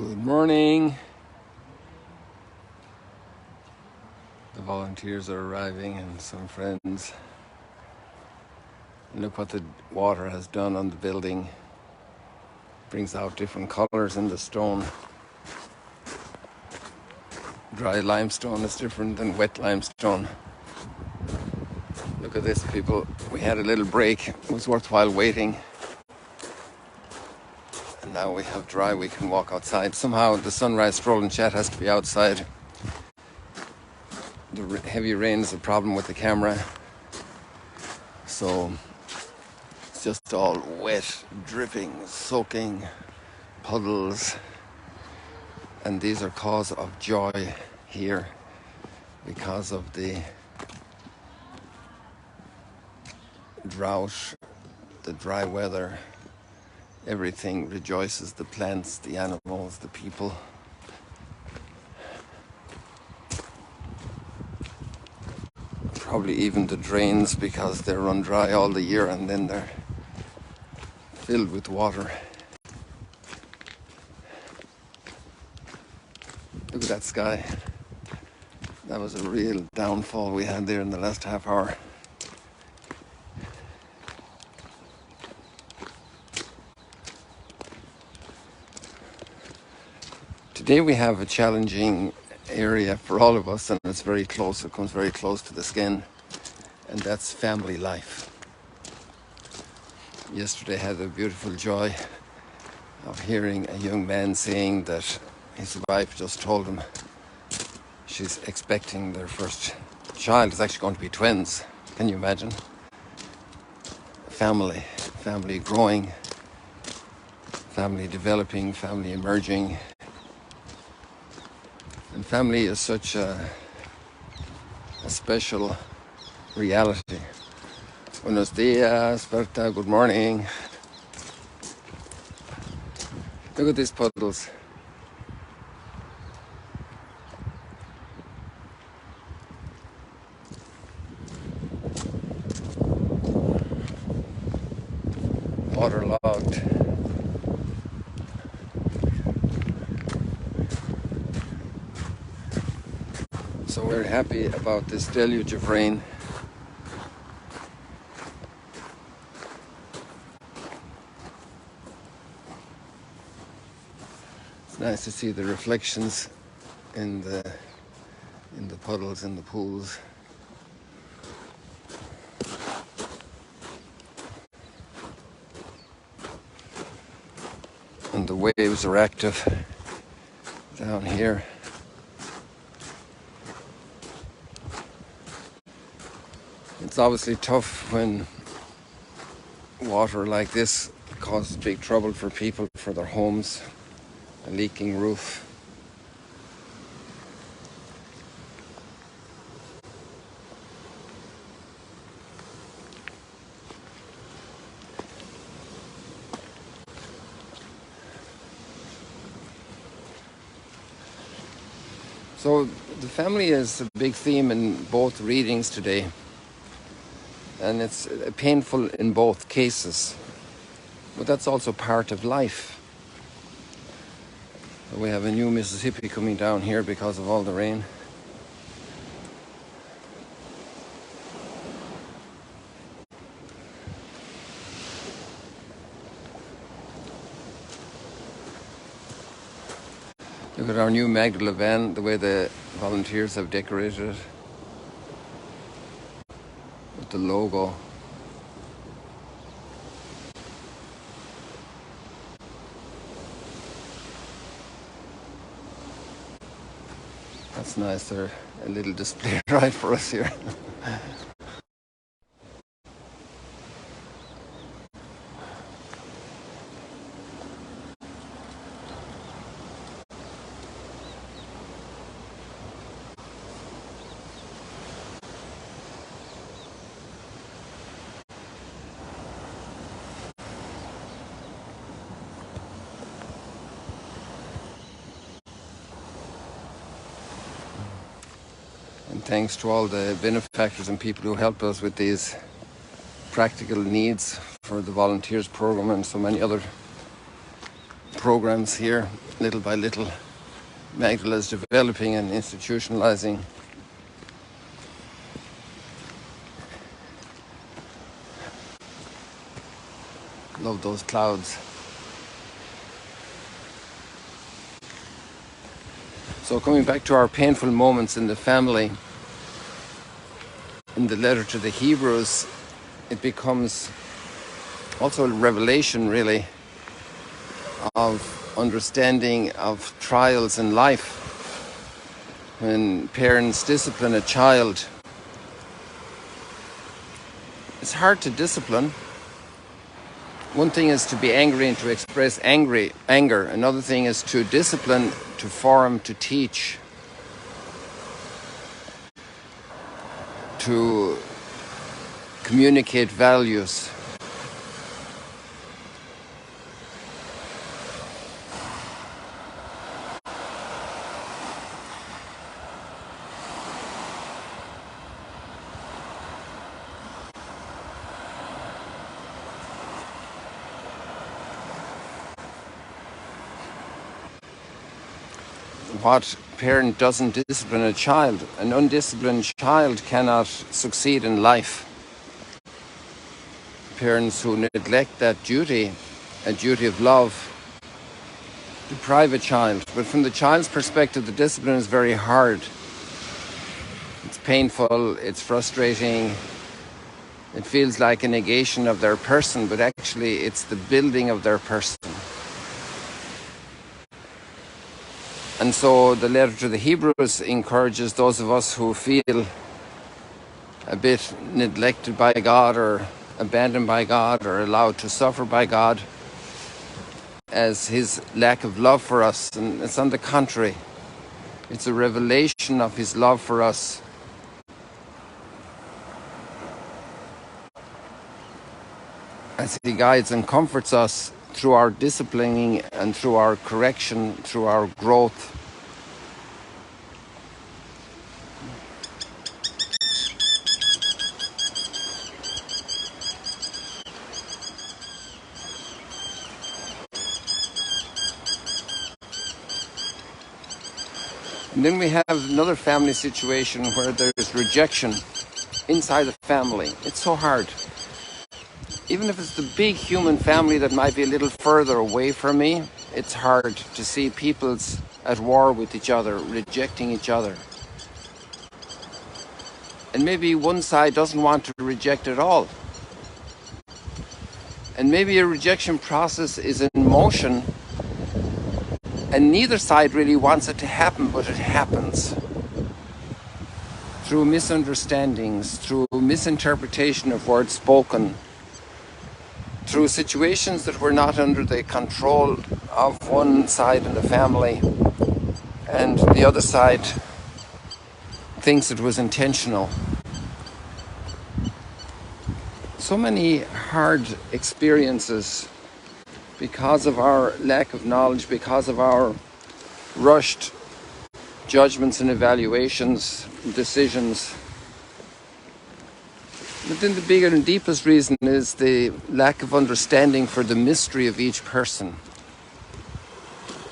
Good morning. The volunteers are arriving and some friends. Look what the water has done on the building. Brings out different colors in the stone. Dry limestone is different than wet limestone. Look at this, people. We had a little break. It was worthwhile waiting. And now we have dry, we can walk outside. Somehow the Sunrise Stroll and Chat has to be outside. The heavy rain is a problem with the camera. So it's just all wet, dripping, soaking, puddles. And these are cause of joy here because of the drought, the dry weather. Everything rejoices, the plants, the animals, the people. Probably even the drains, because they run dry all the year and then they're filled with water. Look at that sky. That was a real downfall we had there in the last half hour. Today we have a challenging area for all of us, and it's very close, it comes very close to the skin, and that's family life. Yesterday I had the beautiful joy of hearing a young man saying that his wife just told him she's expecting their first child. It's actually going to be twins. Can you imagine? Family growing, family developing, family emerging. And family is such a special reality. Buenos dias, Berta, good morning. Look at these puddles. Waterlogged. So we're happy about this deluge of rain. It's nice to see the reflections in the puddles, in the pools. And the waves are active down here. It's obviously tough when water like this causes big trouble for people, for their homes, a leaking roof. So the family is a big theme in both readings today. And it's painful in both cases. But that's also part of life. We have a new Mississippi coming down here because of all the rain. Look at our new Magdala van, the way the volunteers have decorated it with the logo. That's nice. They're a little display right for us here. And thanks to all the benefactors and people who help us with these practical needs for the volunteers program and so many other programs here, little by little. Magdala is developing and institutionalizing. Love those clouds. So coming back to our painful moments in the family, in the letter to the Hebrews, it becomes also a revelation, really, of understanding of trials in life. When parents discipline a child, it's hard to discipline. One thing is to be angry and to express anger. Another thing is to discipline, to form, to teach, to communicate values. What parent doesn't discipline a child? An undisciplined child cannot succeed in life. Parents who neglect that duty, a duty of love, deprive a child. But from the child's perspective, the discipline is very hard. It's painful, it's frustrating, it feels like a negation of their person, but actually it's the building of their person. And so the letter to the Hebrews encourages those of us who feel a bit neglected by God or abandoned by God or allowed to suffer by God as his lack of love for us. And it's on the contrary. It's a revelation of his love for us. As he guides and comforts us through our disciplining and through our correction, through our growth. And then we have another family situation where there's rejection inside the family. It's so hard. Even if it's the big human family that might be a little further away from me, it's hard to see people's at war with each other, rejecting each other. And maybe one side doesn't want to reject at all. And maybe a rejection process is in motion and neither side really wants it to happen, but it happens. Through misunderstandings, through misinterpretation of words spoken, through situations that were not under the control of one side in the family, and the other side thinks it was intentional. So many hard experiences because of our lack of knowledge, because of our rushed judgments and evaluations, decisions. But then the bigger and deepest reason is the lack of understanding for the mystery of each person.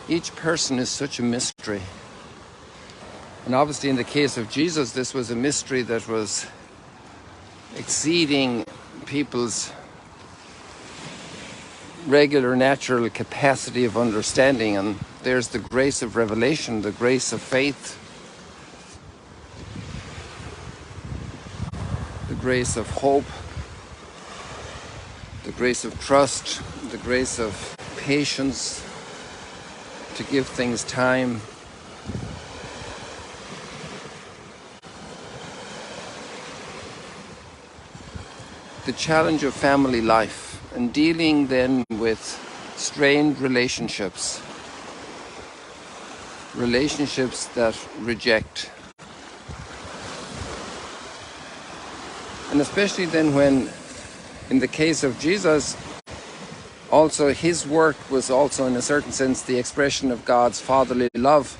Each person is such a mystery. And obviously in the case of Jesus, this was a mystery that was exceeding people's regular, natural capacity of understanding. And there's the grace of revelation, the grace of faith, the grace of hope, the grace of trust, the grace of patience, to give things time. The challenge of family life and dealing then with strained relationships, relationships that reject. And especially then when, in the case of Jesus, also his work was also in a certain sense the expression of God's fatherly love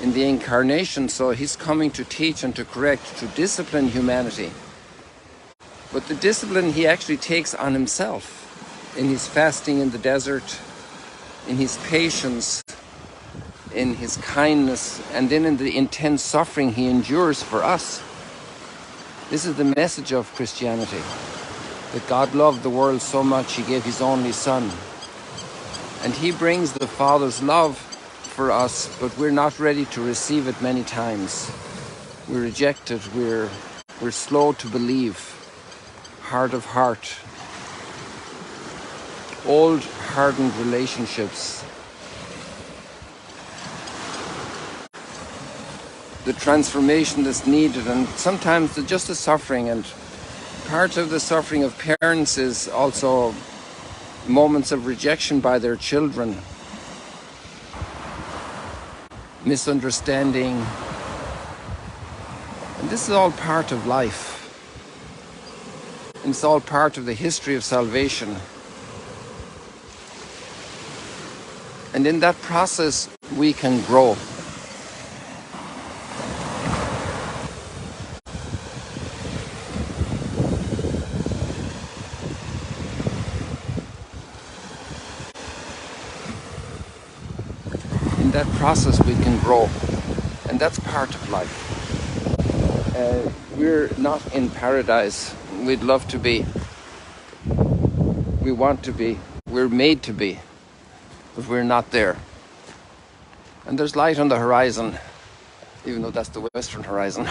in the incarnation. So he's coming to teach and to correct, to discipline humanity. But the discipline he actually takes on himself in his fasting in the desert, in his patience, in his kindness, and then in the intense suffering he endures for us. This is the message of Christianity, that God loved the world so much he gave his only Son. And he brings the Father's love for us, but we're not ready to receive it many times. We reject it, we're slow to believe, hard of heart. Old hardened relationships, the transformation that's needed, and sometimes just the suffering. And part of the suffering of parents is also moments of rejection by their children, misunderstanding, and this is all part of life, and it's all part of the history of salvation. And in that process we can grow. In that process we can grow, and that's part of life. We're not in paradise. We'd love to be. We want to be. We're made to be, but we're not there. And there's light on the horizon, even though that's the western horizon.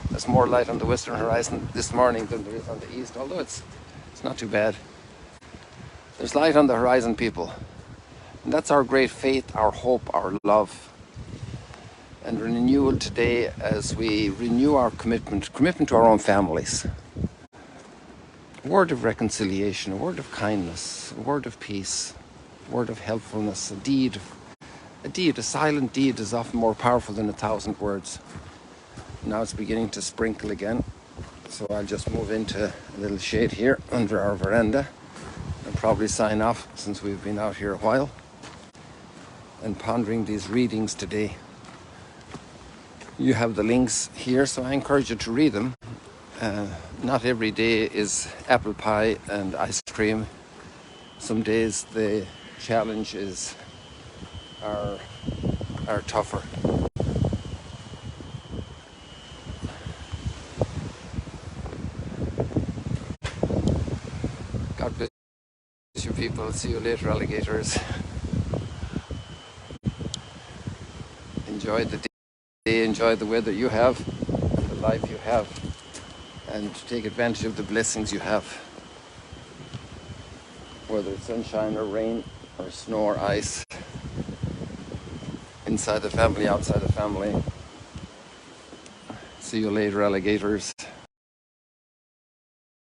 There's more light on the western horizon this morning than there is on the east, although it's not too bad. There's light on the horizon, people. And that's our great faith, our hope, our love. And renewal today as we renew our commitment to our own families. A word of reconciliation, a word of kindness, a word of peace, a word of helpfulness, a deed, a silent deed is often more powerful than 1,000 words. Now it's beginning to sprinkle again, so I'll just move into a little shade here under our veranda and probably sign off, since we've been out here a while and pondering these readings today. You have the links here, so I encourage you to read them. Not every day is apple pie and ice cream. Some days the challenges are tougher. God bless you people. See you later, alligators. Enjoy the day, enjoy the weather you have, the life you have, and take advantage of the blessings you have. Whether it's sunshine or rain or snow or ice, inside the family, outside the family. See you later, alligators.